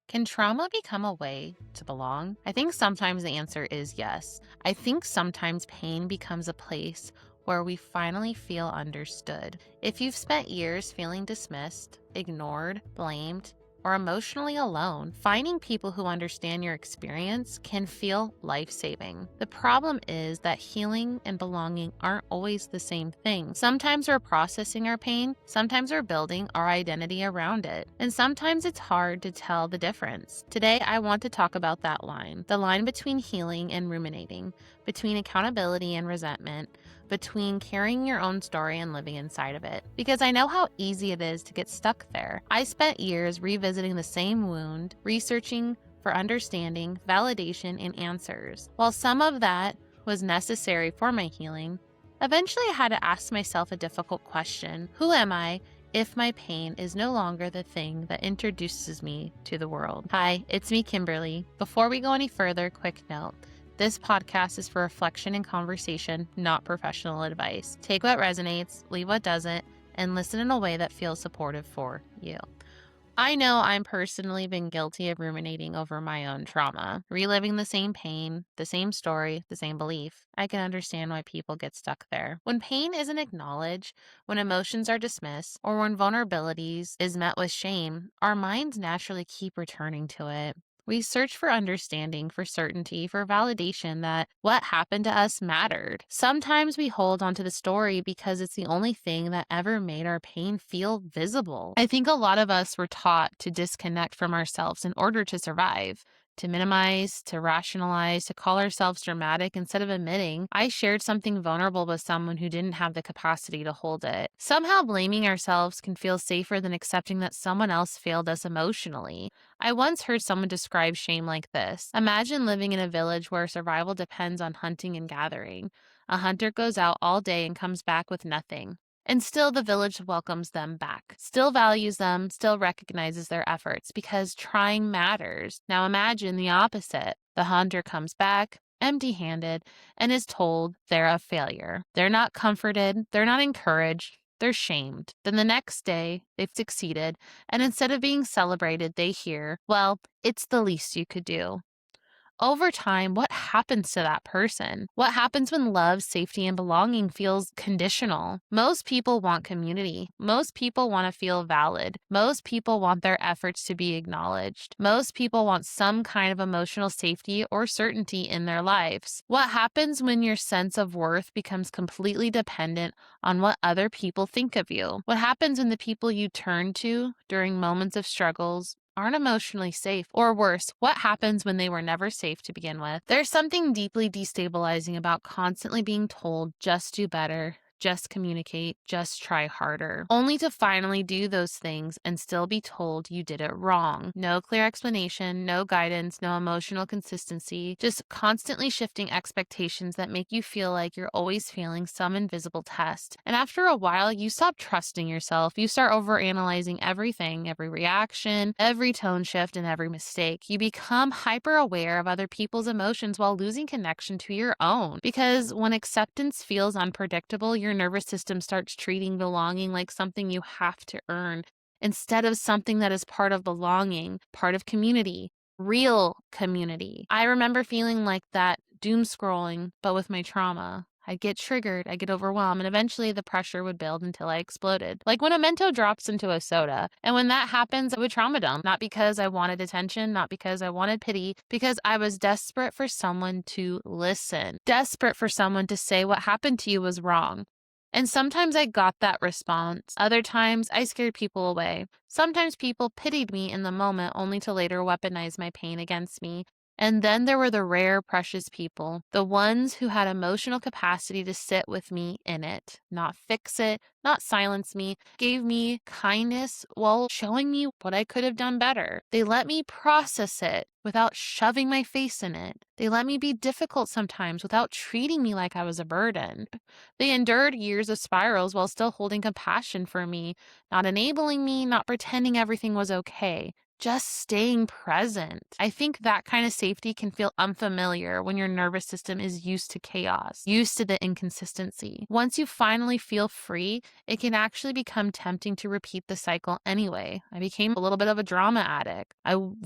Can trauma become a way to belong? I think sometimes the answer is yes. I think sometimes pain becomes a place where we finally feel understood. If you've spent years feeling dismissed, ignored, blamed, or emotionally alone, finding people who understand your experience can feel life-saving. The problem is that healing and belonging aren't always the same thing. Sometimes we're processing our pain, sometimes we're building our identity around it, and sometimes it's hard to tell the difference. Today, I want to talk about that line, the line between healing and ruminating, between accountability and resentment, between carrying your own story and living inside of it. Because I know how easy it is to get stuck there. I spent years revisiting the same wound, researching for understanding, validation, and answers. While some of that was necessary for my healing, eventually I had to ask myself a difficult question. Who am I if my pain is no longer the thing that introduces me to the world? Hi, it's me, Kimberly. Before we go any further, quick note. This podcast is for reflection and conversation, not professional advice. Take what resonates, leave what doesn't, and listen in a way that feels supportive for you. I know I'm personally been guilty of ruminating over my own trauma, reliving the same pain, the same story, the same belief. I can understand why people get stuck there. When pain isn't acknowledged, when emotions are dismissed, or when vulnerabilities is met with shame, our minds naturally keep returning to it. We search for understanding, for certainty, for validation that what happened to us mattered. Sometimes we hold onto the story because it's the only thing that ever made our pain feel visible. I think a lot of us were taught to disconnect from ourselves in order to survive. To minimize, to rationalize, to call ourselves dramatic instead of admitting I shared something vulnerable with someone who didn't have the capacity to hold it. Somehow blaming ourselves can feel safer than accepting that someone else failed us emotionally. I once heard someone describe shame like this. Imagine living in a village where survival depends on hunting and gathering. A hunter goes out all day and comes back with nothing. And still the village welcomes them back, still values them, still recognizes their efforts because trying matters. Now imagine the opposite. The hunter comes back empty-handed and is told they're a failure. They're not comforted, they're not encouraged, they're shamed. Then the next day, they've succeeded, and instead of being celebrated, they hear, well, it's the least you could do. Over time, what happens to that person? What happens when love, safety, and belonging feels conditional? Most people want community. Most people want to feel valid. Most people want their efforts to be acknowledged. Most people want some kind of emotional safety or certainty in their lives. What happens when your sense of worth becomes completely dependent on what other people think of you? What happens when the people you turn to during moments of struggles aren't emotionally safe? Or worse, what happens when they were never safe to begin with? There's something deeply destabilizing about constantly being told, just do better, just communicate, just try harder, only to finally do those things and still be told you did it wrong. No clear explanation, no guidance, no emotional consistency, just constantly shifting expectations that make you feel like you're always failing some invisible test. And after a while, you stop trusting yourself. You start overanalyzing everything, every reaction, every tone shift, and every mistake. You become hyper aware of other people's emotions while losing connection to your own. Because when acceptance feels unpredictable, your nervous system starts treating belonging like something you have to earn instead of something that is part of belonging, part of community, real community. I remember feeling like that doom scrolling, but with my trauma. I'd get triggered, I'd get overwhelmed, and eventually the pressure would build until I exploded. Like when a Mento drops into a soda. And when that happens, I would trauma dump. Not because I wanted attention, not because I wanted pity, because I was desperate for someone to listen, desperate for someone to say what happened to you was wrong. And sometimes I got that response. Other times I scared people away. Sometimes people pitied me in the moment only to later weaponize my pain against me. And then there were the rare, precious people, the ones who had emotional capacity to sit with me in it, not fix it, not silence me, gave me kindness while showing me what I could have done better. They let me process it without shoving my face in it. They let me be difficult sometimes without treating me like I was a burden. They endured years of spirals while still holding compassion for me, not enabling me, not pretending everything was okay. just staying present. I think that kind of safety can feel unfamiliar when your nervous system is used to chaos, used to the inconsistency. Once you finally feel free, it can actually become tempting to repeat the cycle anyway. I became a little bit of a drama addict.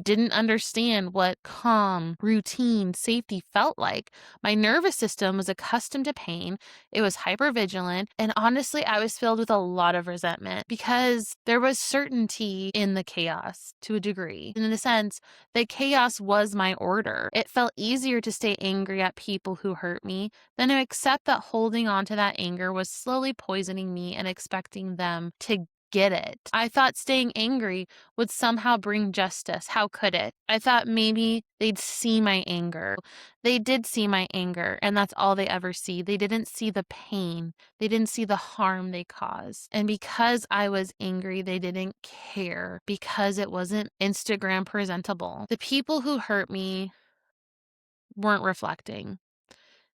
Didn't understand what calm, routine, safety felt like. My nervous system was accustomed to pain. It was hypervigilant. And honestly, I was filled with a lot of resentment because there was certainty in the chaos to a degree. And in a sense, the chaos was my order. It felt easier to stay angry at people who hurt me than to accept that holding on to that anger was slowly poisoning me and expecting them to get it. I thought staying angry would somehow bring justice. How could it? I thought maybe they'd see my anger. They did see my anger, and that's all they ever see. They didn't see the pain. They didn't see the harm they caused. And because I was angry, they didn't care because it wasn't Instagram presentable. The people who hurt me weren't reflecting.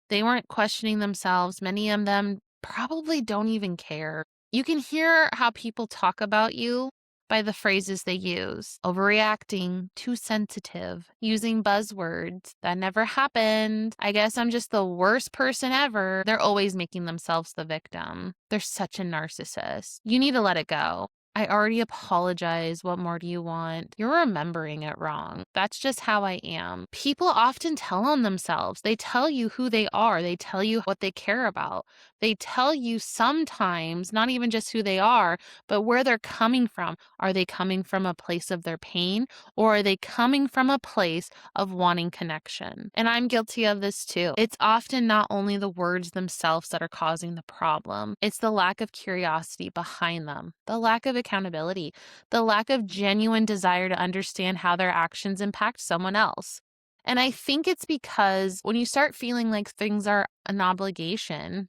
They weren't questioning themselves. Many of them probably don't even care. You can hear how people talk about you by the phrases they use. Overreacting, too sensitive, using buzzwords, that never happened. I guess I'm just the worst person ever. They're always making themselves the victim. They're such a narcissist. You need to let it go. I already apologize. What more do you want? You're remembering it wrong. That's just how I am. People often tell on themselves. They tell you who they are. They tell you what they care about. They tell you sometimes not even just who they are, but where they're coming from. Are they coming from a place of their pain, or are they coming from a place of wanting connection? And I'm guilty of this too. It's often not only the words themselves that are causing the problem. It's the lack of curiosity behind them, the lack of accountability, the lack of genuine desire to understand how their actions impact someone else. And I think it's because when you start feeling like things are an obligation,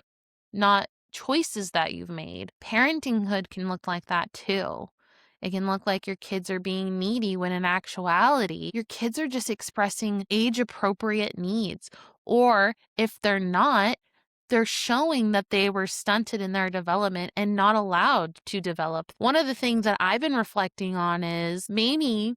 not choices that you've made, parentinghood can look like that too. It can look like your kids are being needy when in actuality, your kids are just expressing age appropriate needs. Or if they're not, they're showing that they were stunted in their development and not allowed to develop. One of the things that I've been reflecting on is maybe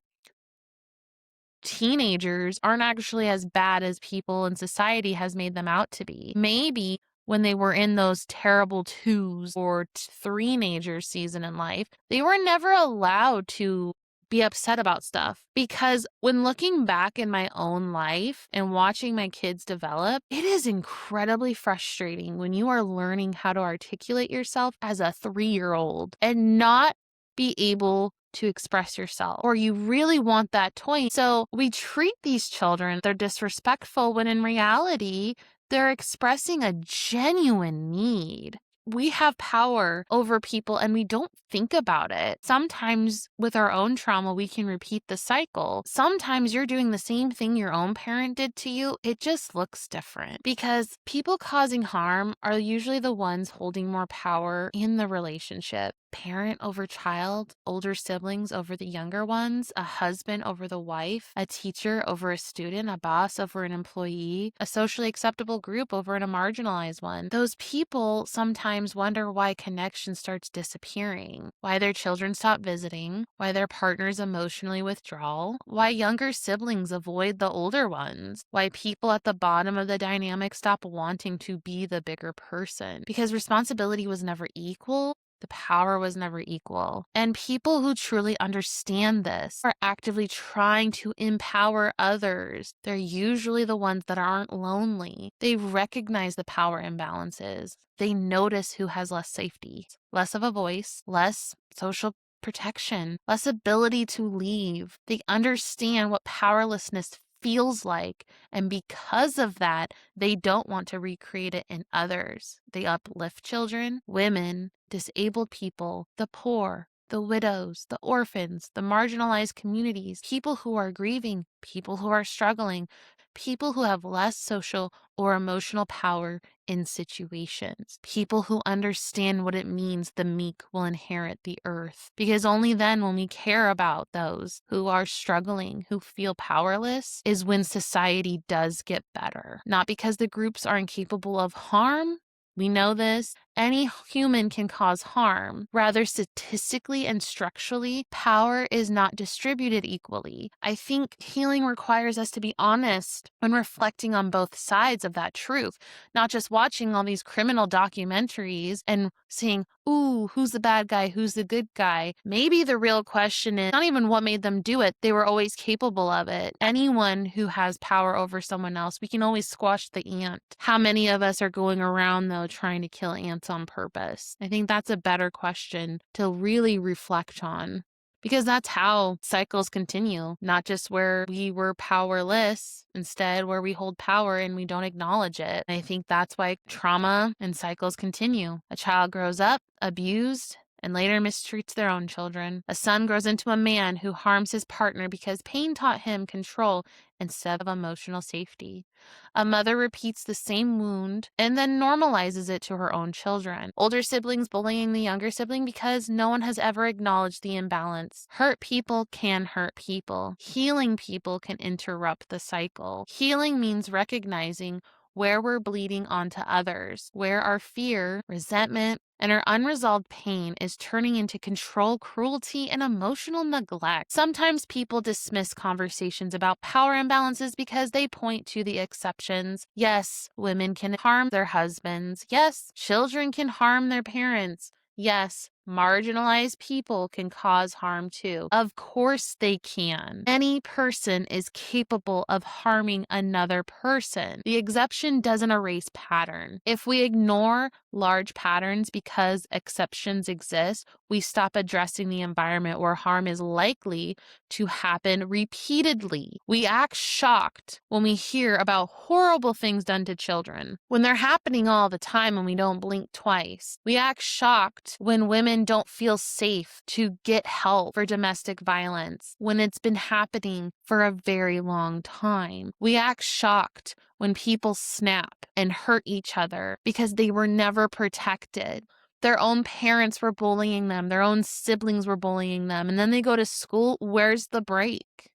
teenagers aren't actually as bad as people in society has made them out to be. Maybe when they were in those terrible twos or three-nager season in life, they were never allowed to be upset about stuff. Because when looking back in my own life and watching my kids develop, it is incredibly frustrating when you are learning how to articulate yourself as a 3-year-old and not be able to express yourself, or you really want that toy. So we treat these children, they're disrespectful when in reality, they're expressing a genuine need. We have power over people and we don't think about it. Sometimes with our own trauma, we can repeat the cycle. Sometimes you're doing the same thing your own parent did to you. It just looks different because people causing harm are usually the ones holding more power in the relationship. Parent over child, older siblings over the younger ones, a husband over the wife, a teacher over a student, a boss over an employee, a socially acceptable group over a marginalized one. Those people sometimes wonder why connection starts disappearing, why their children stop visiting, why their partners emotionally withdraw, why younger siblings avoid the older ones, why people at the bottom of the dynamic stop wanting to be the bigger person. Because responsibility was never equal. The power was never equal. And people who truly understand this are actively trying to empower others. They're usually the ones that aren't lonely. They recognize the power imbalances. They notice who has less safety, less of a voice, less social protection, less ability to leave. They understand what powerlessness feels like. And because of that, they don't want to recreate it in others. They uplift children, women, disabled people, the poor, the widows, the orphans, the marginalized communities, people who are grieving, people who are struggling, people who have less social or emotional power in situations, people who understand what it means the meek will inherit the earth. Because only then, when we care about those who are struggling, who feel powerless, is when society does get better. Not because the groups are incapable of harm. We know this, Any human can cause harm. Rather, statistically and structurally, power is not distributed equally. I think healing requires us to be honest when reflecting on both sides of that truth, not just watching all these criminal documentaries and seeing, ooh, who's the bad guy, who's the good guy. Maybe the real question is not even what made them do it. They were always capable of it. Anyone who has power over someone else, we can always squash the ant. How many of us are going around, though, trying to kill ants on purpose? I think that's a better question to really reflect on. Because that's how cycles continue, not just where we were powerless, instead where we hold power and we don't acknowledge it. I think that's why trauma and cycles continue. A child grows up abused and later mistreats their own children. A son grows into a man who harms his partner because pain taught him control instead of emotional safety. A mother repeats the same wound and then normalizes it to her own children. Older siblings bullying the younger sibling because no one has ever acknowledged the imbalance. Hurt people can hurt people. Healing people can interrupt the cycle. Healing means recognizing where we're bleeding onto others, where our fear, resentment, and our unresolved pain is turning into control, cruelty, and emotional neglect. Sometimes people dismiss conversations about power imbalances because they point to the exceptions. Yes, women can harm their husbands. Yes, children can harm their parents. Yes, marginalized people can cause harm too. Of course they can. Any person is capable of harming another person. The exception doesn't erase pattern. If we ignore large patterns because exceptions exist, we stop addressing the environment where harm is likely to happen repeatedly. We act shocked when we hear about horrible things done to children, when they're happening all the time and we don't blink twice. We act shocked when women don't feel safe to get help for domestic violence, when it's been happening for a very long time. We act shocked when people snap and hurt each other because they were never protected. Their own parents were bullying them, their own siblings were bullying them, and then they go to school. Where's the break?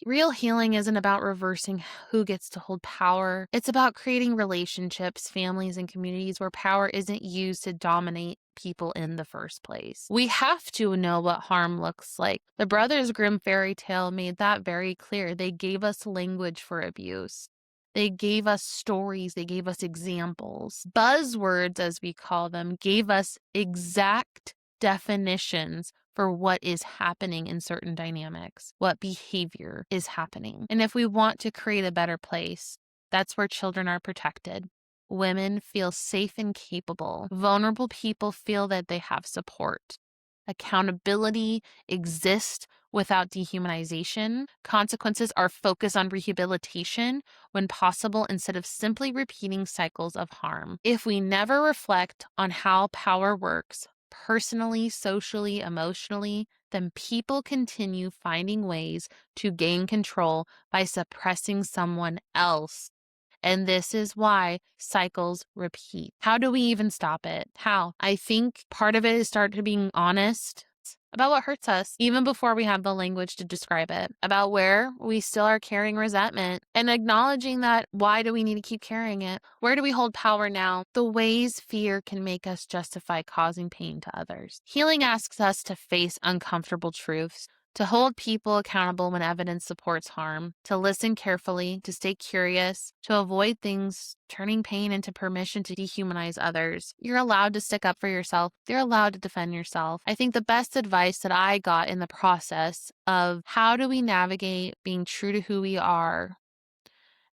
Real healing isn't about reversing who gets to hold power. It's about creating relationships, families, and communities where power isn't used to dominate people in the first place. We have to know what harm looks like. The Brothers Grimm fairy tale made that very clear. They gave us language for abuse. They gave us stories. They gave us examples. Buzzwords, as we call them, gave us exact definitions for what is happening in certain dynamics, what behavior is happening. And if we want to create a better place, that's where children are protected. Women feel safe and capable. Vulnerable people feel that they have support. Accountability exists without dehumanization. Consequences are focused on rehabilitation when possible instead of simply repeating cycles of harm. If we never reflect on how power works, personally, socially, emotionally, then people continue finding ways to gain control by suppressing someone else. And this is why cycles repeat. How do we even stop it? How? I think part of it is start to being honest about what hurts us, even before we have the language to describe it, about where we still are carrying resentment, and acknowledging that why do we need to keep carrying it? Where do we hold power now? The ways fear can make us justify causing pain to others. Healing asks us to face uncomfortable truths, to hold people accountable when evidence supports harm, to listen carefully, to stay curious, to avoid things turning pain into permission to dehumanize others. You're allowed to stick up for yourself. You're allowed to defend yourself. I think the best advice that I got in the process of how do we navigate being true to who we are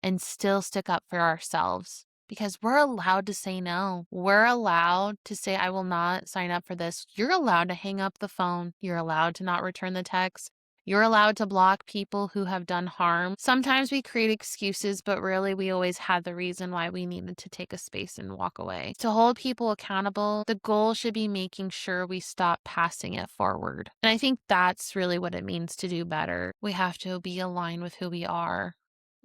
and still stick up for ourselves, because we're allowed to say no. We're allowed to say, I will not sign up for this. You're allowed to hang up the phone. You're allowed to not return the text. You're allowed to block people who have done harm. Sometimes we create excuses, but really we always had the reason why we needed to take a space and walk away. To hold people accountable, the goal should be making sure we stop passing it forward. And I think that's really what it means to do better. We have to be aligned with who we are.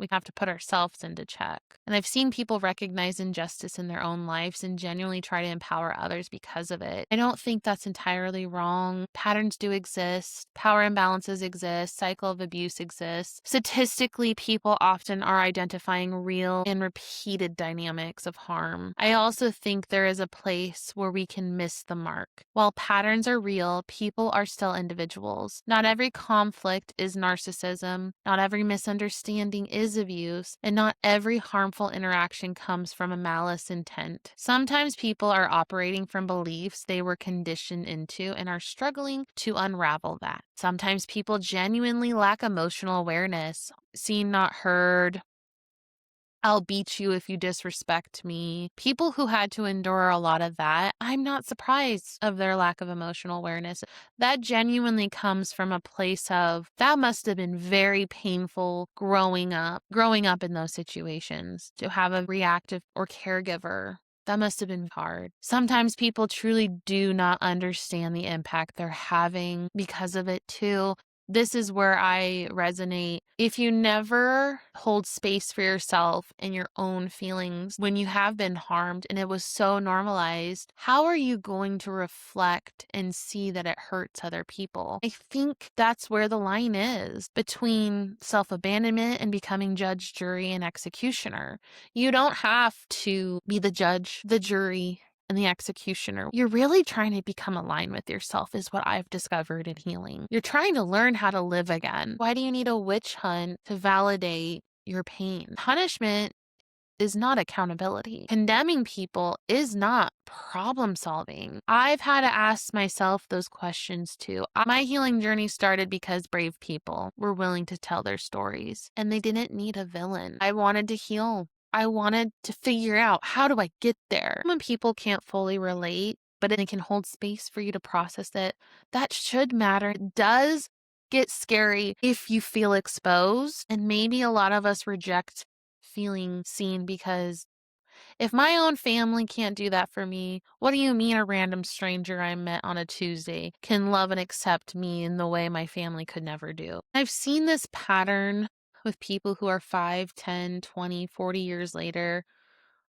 We have to put ourselves into check. And I've seen people recognize injustice in their own lives and genuinely try to empower others because of it. I don't think that's entirely wrong. Patterns do exist. Power imbalances exist. Cycle of abuse exists. Statistically, people often are identifying real and repeated dynamics of harm. I also think there is a place where we can miss the mark. While patterns are real, people are still individuals. Not every conflict is narcissism. Not every misunderstanding is abuse. And not every harmful interaction comes from a malice intent. Sometimes people are operating from beliefs they were conditioned into and are struggling to unravel that. Sometimes people genuinely lack emotional awareness, seen, not heard. I'll beat you if you disrespect me. People who had to endure a lot of that, I'm not surprised of their lack of emotional awareness. That genuinely comes from a place of, that must have been very painful growing up in those situations, to have a reactive or caregiver. That must have been hard. Sometimes people truly do not understand the impact they're having because of it too. This is where I resonate. If you never hold space for yourself and your own feelings when you have been harmed and it was so normalized, how are you going to reflect and see that it hurts other people? I think that's where the line is between self-abandonment and becoming judge, jury, and executioner. You don't have to be the judge, the jury, and the executioner. You're really trying to become aligned with yourself is what I've discovered in healing. You're trying to learn how to live again. Why do you need a witch hunt to validate your pain? Punishment is not accountability. Condemning people is not problem solving. I've had to ask myself those questions too. My healing journey started because brave people were willing to tell their stories and they didn't need a villain. I wanted to heal. I wanted to figure out, how do I get there? When people can't fully relate, but they can hold space for you to process it, that should matter. It does get scary if you feel exposed, and maybe a lot of us reject feeling seen because if my own family can't do that for me, what do you mean a random stranger I met on a Tuesday can love and accept me in the way my family could never do? I've seen this pattern with people who are 5, 10, 20, 40 years later,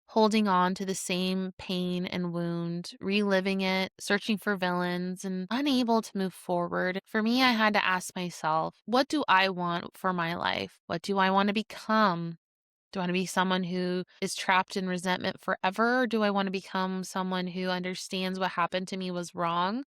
holding on to the same pain and wound, reliving it, searching for villains, and unable to move forward. For me, I had to ask myself, what do I want for my life? What do I want to become? Do I want to be someone who is trapped in resentment forever? Or do I want to become someone who understands what happened to me was wrong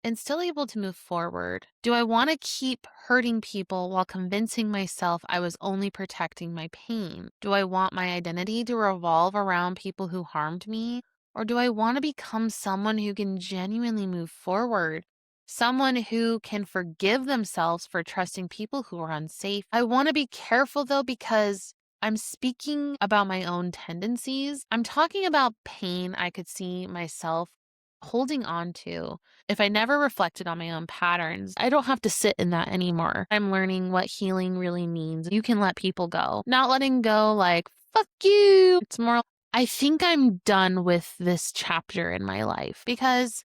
and still able to move forward? Do I want to keep hurting people while convincing myself I was only protecting my pain? Do I want my identity to revolve around people who harmed me? Or do I want to become someone who can genuinely move forward? Someone who can forgive themselves for trusting people who are unsafe. I want to be careful though, because I'm speaking about my own tendencies. I'm talking about pain I could see myself holding on to. If I never reflected on my own patterns, I don't have to sit in that anymore. I'm learning what healing really means. You can let people go. Not letting go like, fuck you. It's more, I think I'm done with this chapter in my life, because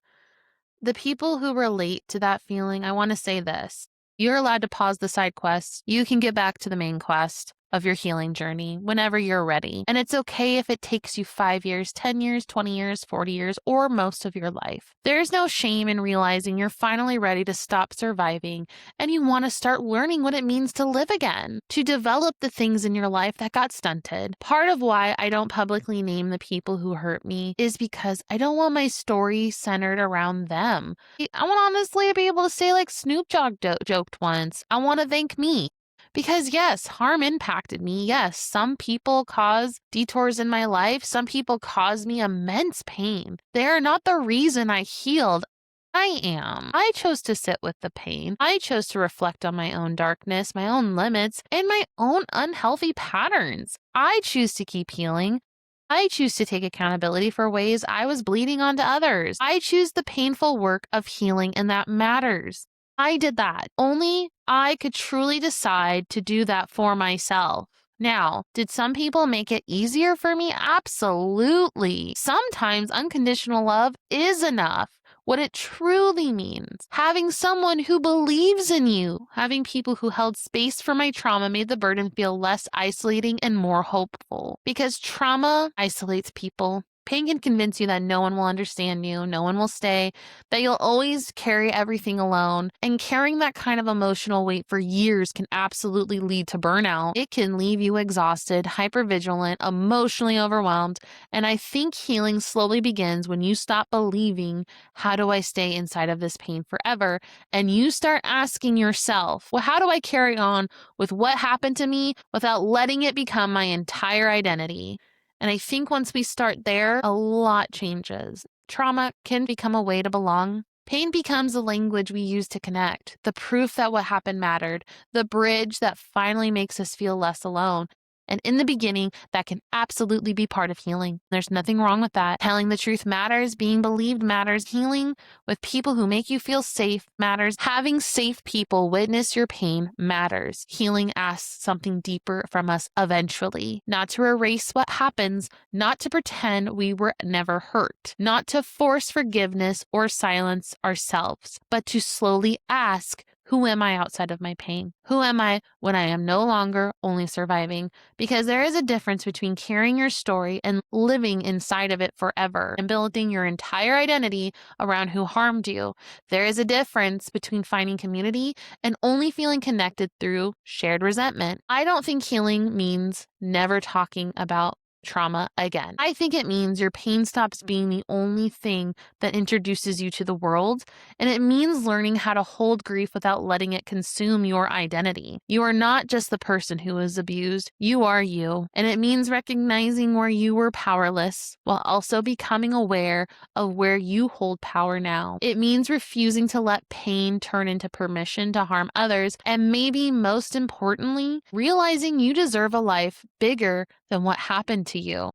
the people who relate to that feeling, I want to say this. You're allowed to pause the side quests. You can get back to the main quest of your healing journey whenever you're ready. And it's okay if it takes you 5 years, 10 years, 20 years, 40 years, or most of your life. There's no shame in realizing you're finally ready to stop surviving and you want to start learning what it means to live again, to develop the things in your life that got stunted. Part of why I don't publicly name the people who hurt me is because I don't want my story centered around them. I want honestly to be able to say like Snoop joked once, I want to thank me. Because yes, harm impacted me. Yes, some people cause detours in my life. Some people cause me immense pain. They are not the reason I healed. I am. I chose to sit with the pain. I chose to reflect on my own darkness, my own limits, and my own unhealthy patterns. I choose to keep healing. I choose to take accountability for ways I was bleeding onto others. I choose the painful work of healing, and that matters. I did that. Only I could truly decide to do that for myself. Now, did some people make it easier for me? Absolutely. Sometimes unconditional love is enough. what it truly means. Having someone who believes in you, having people who held space for my trauma made the burden feel less isolating and more hopeful. Because trauma isolates people. Pain can convince you that no one will understand you, no one will stay, that you'll always carry everything alone. And carrying that kind of emotional weight for years can absolutely lead to burnout. It can leave you exhausted, hypervigilant, emotionally overwhelmed. And I think healing slowly begins when you stop believing, how do I stay inside of this pain forever? And you start asking yourself, well, how do I carry on with what happened to me without letting it become my entire identity? And I think once we start there, a lot changes. Trauma can become a way to belong. Pain becomes a language we use to connect, the proof that what happened mattered, the bridge that finally makes us feel less alone. And in the beginning, that can absolutely be part of healing. There's nothing wrong with that. Telling the truth matters, being believed matters, healing with people who make you feel safe matters. Having safe people witness your pain matters. Healing asks something deeper from us eventually, not to erase what happens, not to pretend we were never hurt, not to force forgiveness or silence ourselves, but to slowly ask, who am I outside of my pain? Who am I when I am no longer only surviving? Because there is a difference between carrying your story and living inside of it forever and building your entire identity around who harmed you. There is a difference between finding community and only feeling connected through shared resentment. I don't think healing means never talking about trauma again. I think it means your pain stops being the only thing that introduces you to the world, and it means learning how to hold grief without letting it consume your identity. You are not just the person who was abused, you are you. And it means recognizing where you were powerless while also becoming aware of where you hold power now. It means refusing to let pain turn into permission to harm others, and maybe most importantly, realizing you deserve a life bigger than what happened to you.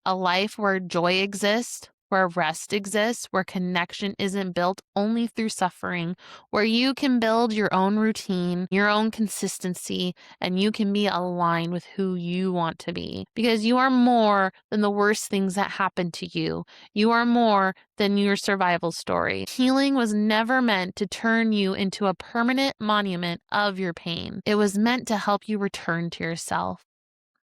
A life where joy exists, where rest exists, where connection isn't built only through suffering, where you can build your own routine, your own consistency, and you can be aligned with who you want to be. Because you are more than the worst things that happened to you. You are more than your survival story. Healing was never meant to turn you into a permanent monument of your pain. It was meant to help you return to yourself.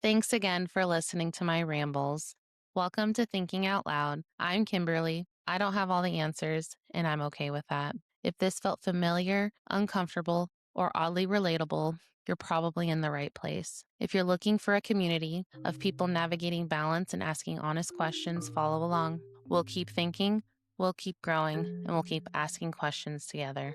Thanks again for listening to my rambles. Welcome to Thinking Out Loud. I'm Kimberly. I don't have all the answers, and I'm okay with that. If this felt familiar, uncomfortable, or oddly relatable, you're probably in the right place. If you're looking for a community of people navigating balance and asking honest questions, follow along. We'll keep thinking, we'll keep growing, and we'll keep asking questions together.